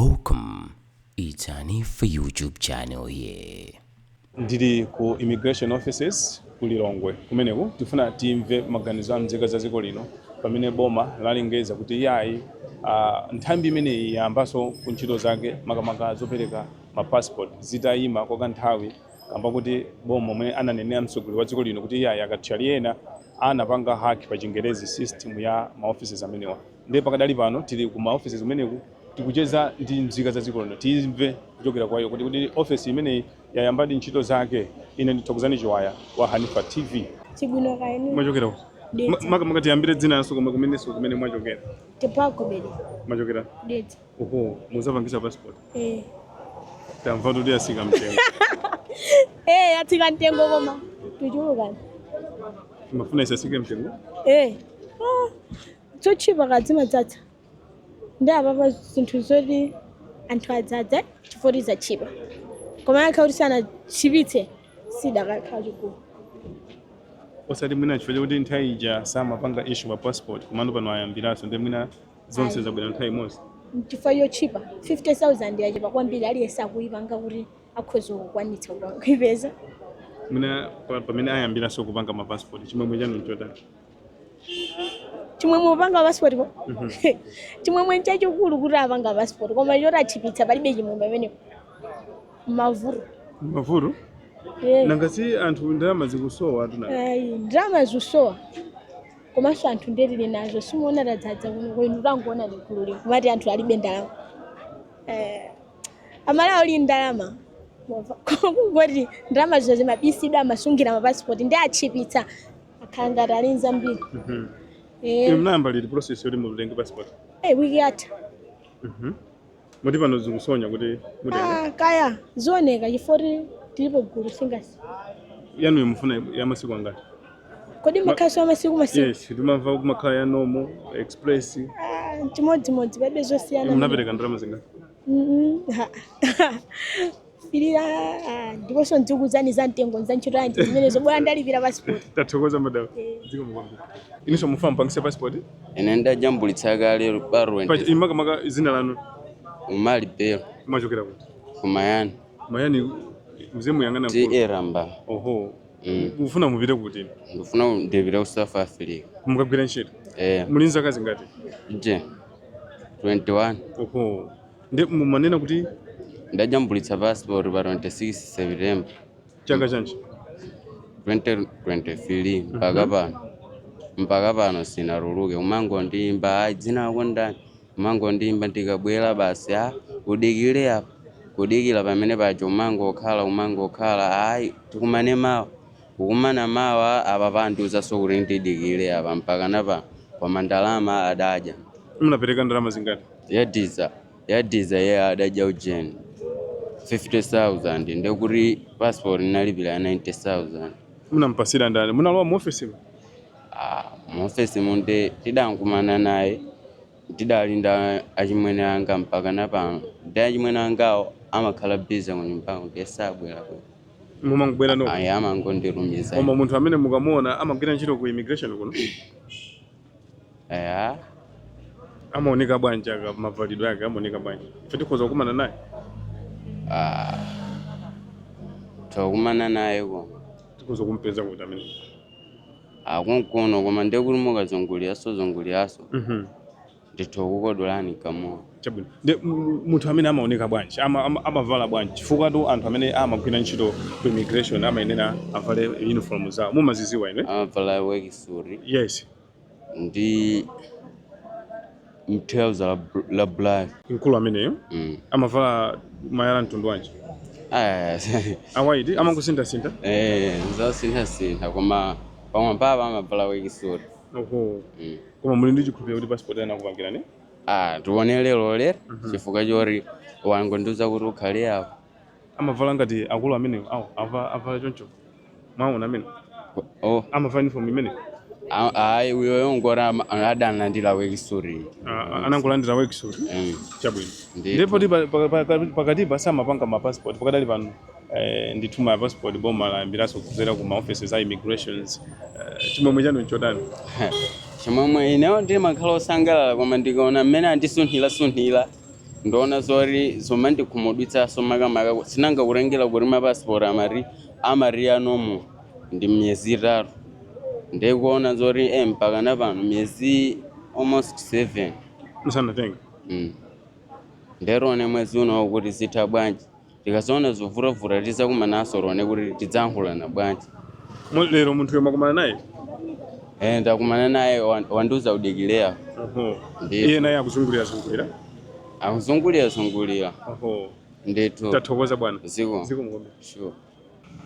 Welcome. It's a new YouTube channel here. Ndili ku immigration offices kulilongwe kumeneko tifuna timve maganizo a mzika za dziko lino pamene boma lalengeza kuti yayi nthambi imeneyi yayambanso ku ntchito zake makamaka zopereka ma passport zitayima kwa kanthawi kamba kuti boma omwe ananenera mtsogoleri wa dziko lino kuti yayi akatswiri ena anapanga haki pa Chingerezi system ya ma offices amenewa. Ndipo pakadali pano tili ku ma offices kumeneko tikucheza ndi mzika za dziko lino timve kuchokera kwa iyo kuti office imeneyi yayambadi ntchito zake. Ine ndithokozani Chiwaya wa Hanifa TV. Chibwino kaeni. Mwachokera maka tiyambire dzina naso kumene mwachokera. Tepako bedi. Mwachokera? Date. Oho, muzapangisa passport. Tamva kuti asika mtengo. Atsika mtengo koma. Kuchulukana. Mafuna isasike mtengo? Yatchipa kadzima dzadza. Ndapapa zinthu zoti anthu adzadza chifukwa Yatchipa. Koma akauti sana chipitse sidakakhala chikulu. Osati mwina chifukwa kuti nthawi ija samapanga issue pa passport komano pano ayambiranso ndi mwina zonse zabwera nthawi imodzi. Chifukwa Yatchipa 50,000 Yatchipa Kwambiri aliyense akuyipanga kuti akhoza kukwanitsa kuipeza. Mwina pamene ayambiranso kupanga ma passport chimwemwe chanu nchotani? Chimwemwe upanga passport po? Chimwemwe chachikulu kuti apanga passport koma choti achipitsa palibe chimwemwe pamenepo. Mavuru? Nangasi anthu ndalama zikusowa atuna. Ndalama zikusowa. Komanso anthu ndetili nazo simuona tadzadza kuno kwenu tangoona ligulu kumati anthu alibe ndalama. Amalawi ndalama. Kungoti ndalama zoze mabisida amasungira ma passport ndi achipitsa akhala ngati ali nzambiri. Mnamba lili process yoti mutenge passport. Wiki yatha. Moti pano zikusonya kuti mutenge. Kaya zioneka chifukwa tilipo gulu singasi. Yanu mufuna ya masiku angati? Kodi makhaso amasiku? Yes, timamva kumakhala ya normal, express. Chimodzimodzi palibe zosiyana. Munapereka ndalama zingati? Filira ndiponso ndzukuzani za mtengo za ntchito yanji zimene zobwera ndalipira passport. Tathokoza madam. Dziko mukwambiri. Ininso mufuna mpangise passport? Ine ndajambulitsa kale parwente. Imaka zina lanu? Umali belo. Mwachokera kuti? Kumayani. Mayani mzimu yangana kuti? Eramba. Oho. Ufuna mupite kuti? Ndifuna ndipite ku South Africa. Mukagwira ntchito? Mulinzi zaka zingati? 21. Oho. Ndi mumanena kuti ndajambulitsa passport pa 26 September. Chaka chanji? 2023 mpaka pano sinaruluke umango ndimba dzina lako ndani umango ndimba ndikabwera basi udikire apa kudikira pamene pacho umango okhala tikumane mawa kukumana mawa apa pandiuza sokuti ndidikire apa mpaka napa kwa ndalama adaja. Munapereka ndalama zingati? Yadiza ye adaja ujeni 50,000 ndekuti passport inalipira 90,000. Munampasira ndani? Munalowa mu office? Mu office munde tidankumana naye tidalinda achimwene anga mpaka napano ndi achimwene angawo amakhala busy kunyumbangu ndesabwera kwe. Mumangubwera no? Amangondirumiza. Koma munthu amene mukamuona amagwira ntchito ku immigration kuno? Amaoneka bwanji mavalidwe yake amaoneka bwanji? Ife tikhoza kukumana naye? Tokumana naye ko. Tikhoza kumpeza kuti amene? Kunkuno koma ndekuti mukazunguliaso. Ndithokukodolani kamowa. Chabwino. Ndi munthu amene amaoneka bwanji? Amavala bwanji? Chifukwa tu anthu amene amagwira ntchito ku immigration amayenera avale uniform zawo. Mumaziziwa ine? Amavala work suit. Yes. Ndi mthelza la black. Nkulu ameneyo? Amavala mayala mtundu wanji? Awaidi amangosinta-sinta? Zosinta-sinta koma pamwe papa amavala work suit. Oho. Koma muli ndi chikhulupiriro kuti passport yana kupangira ne? Tione lero chifukwa choti wangondiuza kuti ukhale apo. Amavala ngati akulu ameneyo avala choncho? Mwaona amene? Amavala uniform imene? Uyo ngora adalandira work suit. Anangolandira work suit? Chabwino. Ndipo pakati samapanga ma passport pakadali pano ndituma passport boma layambiranso kudzera ku ma offices a immigrations. Chimwemwe chanu nchotani? Chimwemwe inewo ndimakhala osangalala koma ndikaona mmene andisunthira ndona zori zomandi kumudwitsa somaka sinanga kurengera kuti mapasipoti amari anomo ndi myezi 3 ndikuona zori mpaka na pano myezi almost 7 musanatenga nderone mwezi uno kuti zitha bwanji tikazoona zovuravura tizakumanaso rone kuti tidzankhulana bwanji. Lero munthu yomwe akumana naye ndakumana naye wandiuza udikileya. Iye naye akuzungulira akuzungulira ndetu tathokoza bwana. ziko mngombe sure.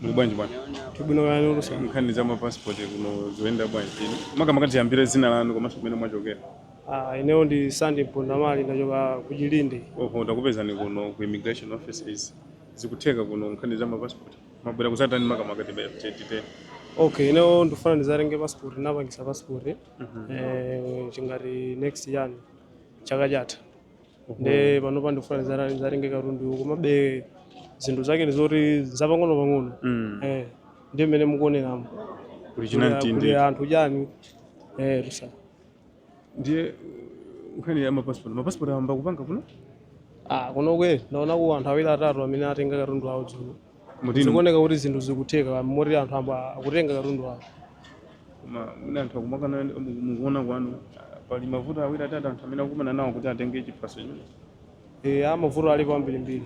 Muli bwanji bwana? Tibwino kani ulusa Nkhani za mapasipoti kuno zoyenda bwanji makamaka tiyambire zina lanu komanso kumene mwachokera. Ineyo ndi Sandi Mpondamali ndachoka ku Chilindi. Ndakupezani kuno ku immigration offices zikutheka kuno nkhani za mapasipoti mabwera kusatani makamaka tibete. Okay, ineyo ndifuna ndizarenge passport napangisa passport chingati next year chaka chatha. Nde panopa ndifuna ndizarenge katundu komabe zinthu zake ndizoti zapang'ono ndi mmene mukuoneramo kuli anthu chani lusa ndiye nkhani ya mapasipoti amba kupanga kuno kunokwe ndaona ku anthu awiri atatu amene atenga katundu awo dzulo zikuoneka kuti zinthu zikutheka moti anthu amba akutenga katundu awo koma mune anthu akumakana mukuona kwanu pali mavuto awiri atatu anthu amene akumana nawo kuti atenge chiphaso chimene mavuto alipo ambirimbiri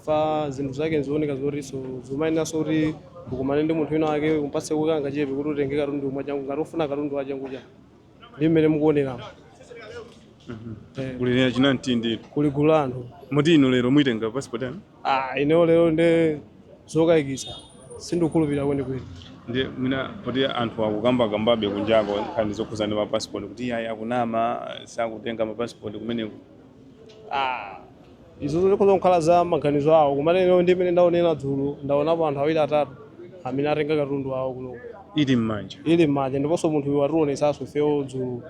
fa zinthu zake zioneka zotiso zomayeneranso kuti ukumane ndi munthu wina wake umpatse kukanga chepe kuti utenge katundu umwe changu ngati ufuna katundu wachangu cha ndi mmene mukuoneramo. Kuli chinanti ndi kuli gulu la anthu. Moti ino lero muitenga pasipoti anu? Ineyo lero ndi zokayikitsa sindikhulupirira kwenikweni. Ndiye mwina poti anthu akukambakambabe kunjako nkhani zokhuza ndi mapasipoti kuti iye akunama sakutenga mapasipoti kumeneko. Izo zikhoza kukhala za maganizo awo komane ineyo ndi mmene ndaonera dzulo ndaonapo anthu awiri atatu amene atenga katundu awo kuno. Ili m'manja ndiponso munthu uyu wationetsanso ifeyo dzulo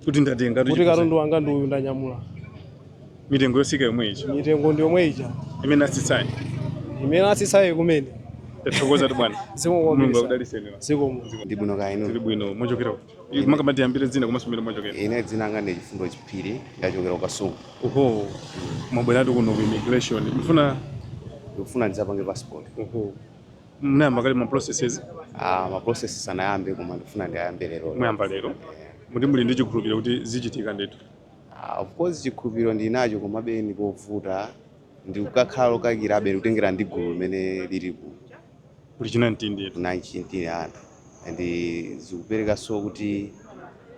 kuti ndatenga kuti katundu wanga ndi uyu ndanyamula. Mitengo yosika yomwe ija? Mitengo ndi yomwe ija imene asitsayi? Imene asitsayi kumene. Tathokoza bwana. Mulungu akudaliseni. Ndi bwino kaya inu? Tili bwino. Mwachokera kuti makamati yambire dzina komanso mmene mwachokera? Ine dzina langa ndi Chifundo Chiphiri ndachokera ku Kasungu. Mwabweratu kuno ku immigration ndikufuna ndizapange passport. Mnayamba kale ma processes? Ma processes anayambe koma ndifuna ndiyambe lero. Mwayamba lero? Muti muli ndi chikhulupiriro kuti zichitika ndetu? Of course chikhulupiriro ndinacho komabe ndikovuta ndikukakhala lokakirabe kutengera ndi gulu limene lilipo. Kuli chinanti ndi? Kuna chinanti anthu. Zikupereka so kuti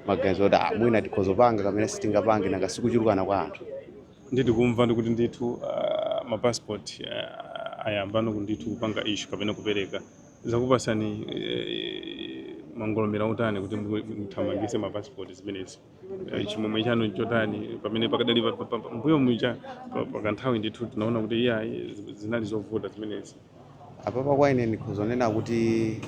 maganizo oti mwina tikhoza panga kamene sitingapange nanga sikuchulukana kwa anthu. Nditi kumva ndikuti ndithu mapasipoti ayambano kundithu kupanga issue kapena kupereka zakupasani mangolomera utani kuti muthamangise mapasipoti zimenezi chimomwe chanu chotani pamene pakadali mbuyo muja pakanthawi ndithu tinaona kuti iyayi zinali zovuta zimenezi? Apapa kwa ine ndikhozonena kuti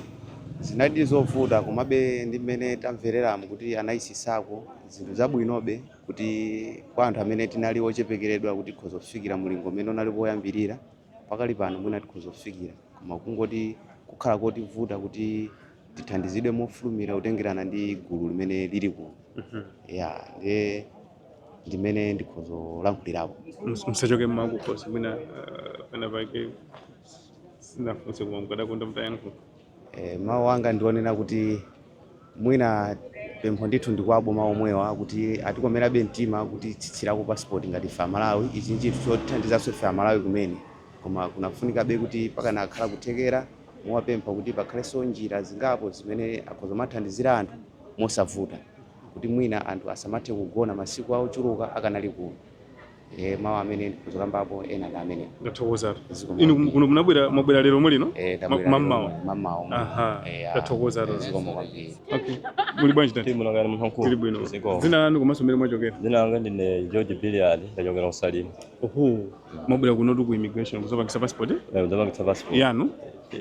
zinali zovuta komabe ndi mmene tamvereramo kuti anayisisako zinthu zabwinobe kuti kwa anthu amene tinali ochepekeredwa kuti tikhoza kufikira mulingo umene unali poyambirira pakali pano mwina tikhoza kufikira koma kungoti kukhala kotivuta kuti tithandizidwe mofulumira kutengerana ndi gulu limene lili kuno. Ndimene ndikhoza kulankhulirapo. Musachoke mmakukhosi mwina pena pake sinafunse koma mukadakonda mutayankho. Mawu anga ndionena kuti mwina pempho ndithu ndikwaboma omwewa kuti atikomerabe mtima kuti tsitsirako passport ngati ife Amalawi. Ichi nchinthu chotithandizanso ife Amalawi kumene koma kunafunikabe kuti pakana akhala kuthekera muwapempha kuti pakhalenso njira zingapo zimene akhoza mathandizira anthu mosavuta kuti mwina anthu asamathe kugona masiku awo chuluka akanali kuno. Mawu amene ndikuzokambapo ena ndi amene. Ndathokoza. Inu kuno mwabwera lero mulino? Mamawo. Ndathokoza. Zikomo kwambiri. Okay. Muli bwanji tani? Timu nangani mhankulu. Tili bwino. Dzina lanu komanso mmene mwachokera? Dzina langa ndine George Billiard ndachokera ku Salima. Mwabwera kuno ku immigration kuzopangisa passport? Ndapangisa passport. Yanu?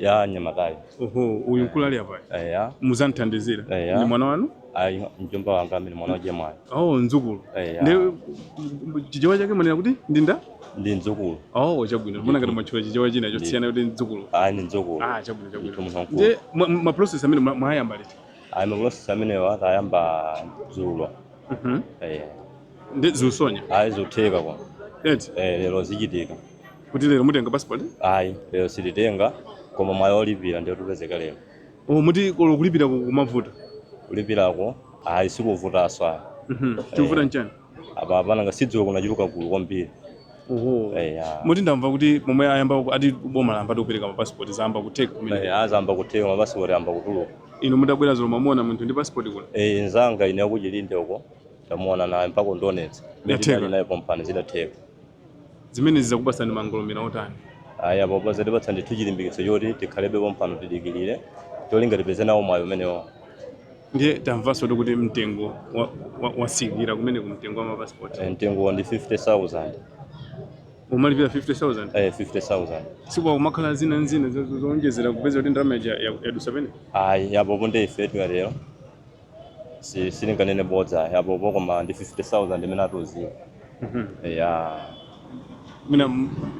Ya Nyamakayi. Uyu mkulu ali apa? Muzanthandizira. Ni mwana wanu? Mjomba wanga amene mwana wa Jemali. Nzukulu. Ndi chichewa chake mwanena kuti ndinda? Ndi nzukulu. Chabwino. Mbona ngati mwachula chichewa china chosiyana kuti nzukulu? Ni nzukulu. Chabwino. Ndi ma process amene mwayamba liti? Ma process amene atayamba dzulo. ndi zusonya ayi zotheka kwa eti lero zichitika kuti lero mutenga passport ayi lero sititenga koma mwayi olipira ndiyo tupezeka lero muti kulipira kumavuta kulipirako ayi sikuvutanso ayi chikuvuta nchani apa pananga sidziwe kunachuluka gulu kwambiri muti ndamva kuti pomwe ayamba ati boma lamba kupereka mapassport zamba kutheka kumene azamba kutheka mapassport amba kutuluka inu mudabwera zolo muona munthu ndi passport kuna nzanga ine akuchilinde uko tamuona naye mpaka ndonetsa Yatheka. naye pompano zidatheka zimene zizakupasani mangolomera otani ayi apo pozatipatsa ndithu chilimbikitso choti tikhalebe pompano tidikilire tolinga tipeze nawo mwayi umenewo ndiye tamvanso kuti mtengo wasikira kumene kumtengo wa mapassport mtengo ndi 50,000 umalipira 50,000 50,000 siku kumakhala zina zowonjezera kupeza kuti ndalama yadusa pene ayi apopo ndi ife tikalero silinganene bodza apopo koma ndi 50,000 imene atuziwa ya mina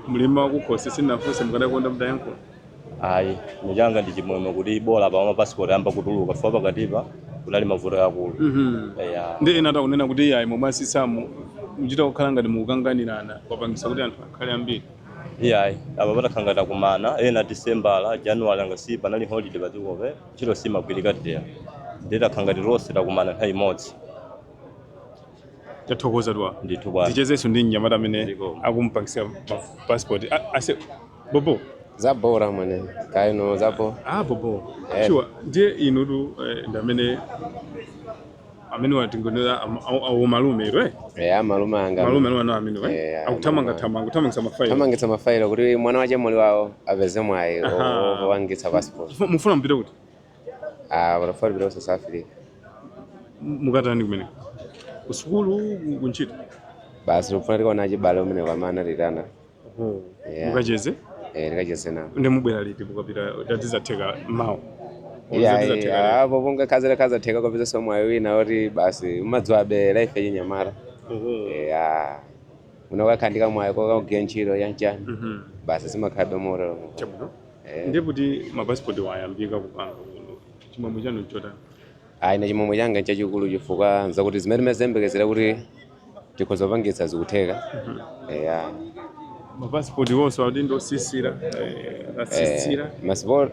mlima wakukhosi sinafunse mukadakonda mdayankho ayi michanga ndi chimwemwe kuti bola pa mapassport amba kutuluka fo pakatipa kunali mavuto akulu ndi ena takunena kuti yayi momwe asisamu muchita kukhala ngati mukukanganirana kwapangisa kuti anthu akhale ambiri iyayi apa patakhangata kumana ena December January angasi panali holiday patikope ntchito simagwirika tera nditakhangati lonse takumana nthawi imodzi tathokoza twa ndithu bwana tichezenso ndi mnyamata amene akumpangisa passport ase bobo zabora mane kaino zapo bobo sure ndiye inutu ndamene amene watingonera awo malume ero malume anga malume ano amene akuthamangitsa mafailo tamangitsa mafailo kuti mwana wache muli wawo apeze mwayi owangitsa passport mufuna mpita kuti wanafuna kupita South Africa mukatani kumene kusukulu kuntchito basi tikufuna tikaona chibale umene kwamana titana mukacheze tikacheze nawo ndi mubwera liti mukapita tatizatheka mawu apo pungakhazira theka kapeza somwayi wina oti basi umadziwabe life yechinyamata unakakhandika mwayi kokagwira ntchito yanchani basi simakhabe motero ndiye kuti mapassport wayambika kupanga chimwemwe chanu chotani ine chimwemwe changa nchachikulu chifukwa nzakuti zimene timazembekezera kuti tikhoza kupangitsa zikutheka mapassport wonso adi ndosisira asisira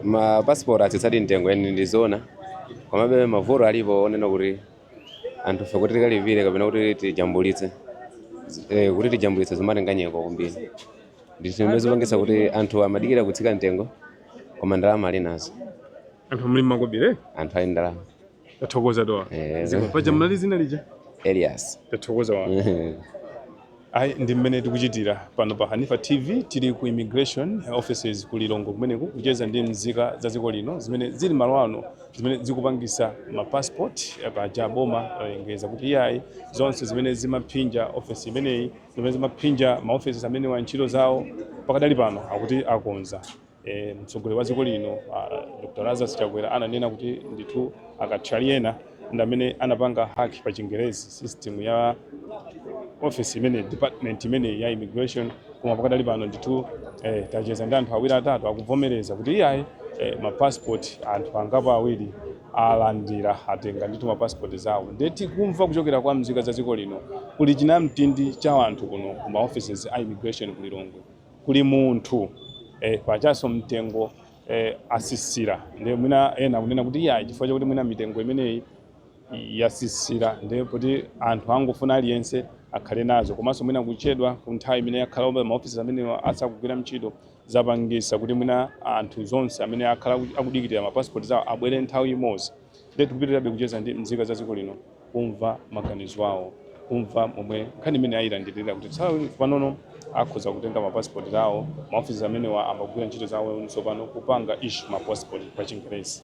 mapassport atsitsati mtengo eni ndizona komabe mavuto alipo onena kuti anthu fe kuti tikalipire kapena kuti tijambulitse kuti tijambulitse zimatenga nyeko kumbiri ndizimene zipangitsa kuti anthu amadikira kutsika mtengo koma ndalama ali nazo anthu muli makobire anthu ali ndalama tathokoza towa zikupaja mlali zina lija Elias tathokoza wa ayi ndi mmene tikuchitira pano pa Hanifa TV tili ku immigration offices kulilongo kumeneku kucheza ndi nzika za dziko lino zimene zili malo ano zimene zikupangisa mapassport paja boma lengeza kuti iyayi zonse zimene zimaphinja office imeneyi zimene zimaphinja maoffices amene wa ntchito zawo pakadali pano akuti akonza mtsogoleri wa dziko lino Dr. Lazarus Chakwera ananena kuti ndithu akatchali ena ndamene anapanga haki pa Chingerezi system ya office imene department imene ya immigration koma pakadali pano ndithu tacheza ndi anthu awiri atatu akuvomereza kuti iyayi mapassport anthu angapo awiri alandira atenga ndithu mapassport zawo ndeti kumva kuchokera kwa mzika za dziko lino kuli chinamtindi cha anthu kuno kuma offices a immigration kulilongwe kuli munthu pachaso mtengo asisira ndi mwina ena kunena kuti iyayi chifukwa chakuti mwina mitengo imeneyi yasisira ndipo kuti anthu angofuna aliyense akhale nazo komanso mwina kuchedwa ku nthawi imene yakhala pa maofisi amene asakugwira ntchito zapangisa kuti mwina anthu zonse amene akhala akudikirira mapassport zawo abwere nthawi imodzi ndipo tikupitirabe kucheza ndi nzika za dziko lino kumva maganizo awo kumva momwe nkhani imene ayilandirira kuti nthawi panono akhoza kutenga mapassport awo maofisi amene amagwira ntchito zawo tsopano kupanga issue mapassport pa Chingerezi.